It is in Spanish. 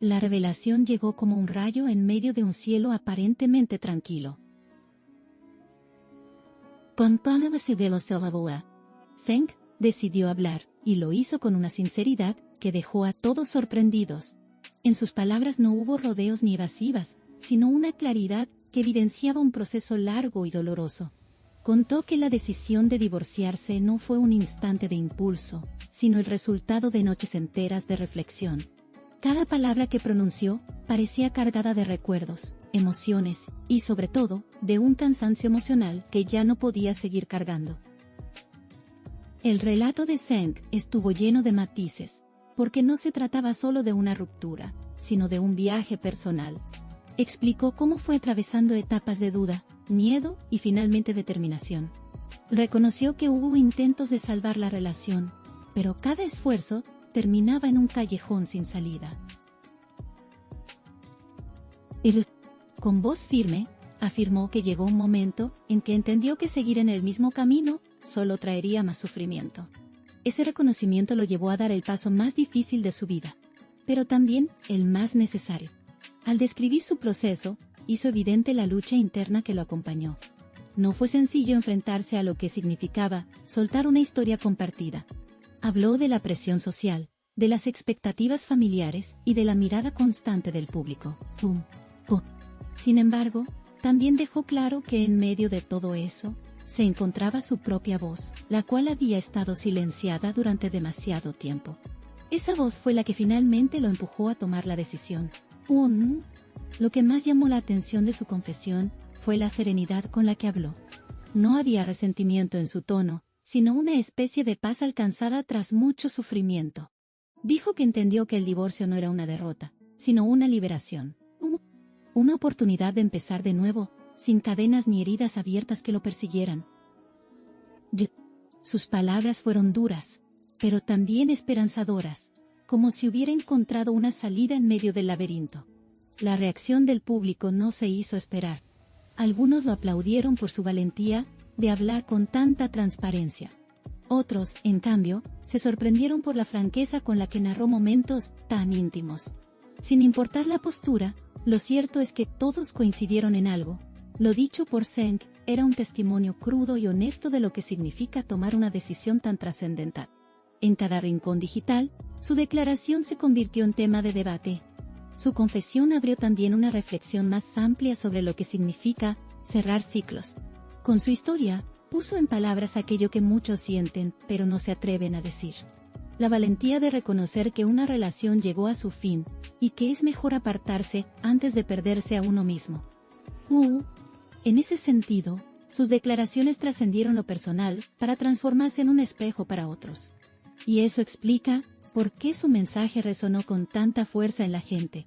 La revelación llegó como un rayo en medio de un cielo aparentemente tranquilo. Con toda la Zheng decidió hablar, y lo hizo con una sinceridad que dejó a todos sorprendidos. En sus palabras no hubo rodeos ni evasivas, sino una claridad que evidenciaba un proceso largo y doloroso. Contó que la decisión de divorciarse no fue un instante de impulso, sino el resultado de noches enteras de reflexión. Cada palabra que pronunció parecía cargada de recuerdos, emociones y, sobre todo, de un cansancio emocional que ya no podía seguir cargando. El relato de Zheng estuvo lleno de matices, porque no se trataba solo de una ruptura, sino de un viaje personal. Explicó cómo fue atravesando etapas de duda, miedo y finalmente determinación. Reconoció que hubo intentos de salvar la relación, pero cada esfuerzo terminaba en un callejón sin salida. Él, con voz firme, afirmó que llegó un momento en que entendió que seguir en el mismo camino solo traería más sufrimiento. Ese reconocimiento lo llevó a dar el paso más difícil de su vida, pero también el más necesario. Al describir su proceso, hizo evidente la lucha interna que lo acompañó. No fue sencillo enfrentarse a lo que significaba soltar una historia compartida. Habló de la presión social, de las expectativas familiares y de la mirada constante del público. Sin embargo, también dejó claro que en medio de todo eso, se encontraba su propia voz, la cual había estado silenciada durante demasiado tiempo. Esa voz fue la que finalmente lo empujó a tomar la decisión. Lo que más llamó la atención de su confesión fue la serenidad con la que habló. No había resentimiento en su tono, sino una especie de paz alcanzada tras mucho sufrimiento. Dijo que entendió que el divorcio no era una derrota, sino una liberación. Una oportunidad de empezar de nuevo, sin cadenas ni heridas abiertas que lo persiguieran. Sus palabras fueron duras, pero también esperanzadoras, como si hubiera encontrado una salida en medio del laberinto. La reacción del público no se hizo esperar. Algunos lo aplaudieron por su valentía de hablar con tanta transparencia. Otros, en cambio, se sorprendieron por la franqueza con la que narró momentos tan íntimos. Sin importar la postura, lo cierto es que todos coincidieron en algo. Lo dicho por Zheng era un testimonio crudo y honesto de lo que significa tomar una decisión tan trascendental. En cada rincón digital, su declaración se convirtió en tema de debate. Su confesión abrió también una reflexión más amplia sobre lo que significa cerrar ciclos. Con su historia, puso en palabras aquello que muchos sienten, pero no se atreven a decir. La valentía de reconocer que una relación llegó a su fin, y que es mejor apartarse antes de perderse a uno mismo. En ese sentido, sus declaraciones trascendieron lo personal para transformarse en un espejo para otros. Y eso explica por qué su mensaje resonó con tanta fuerza en la gente.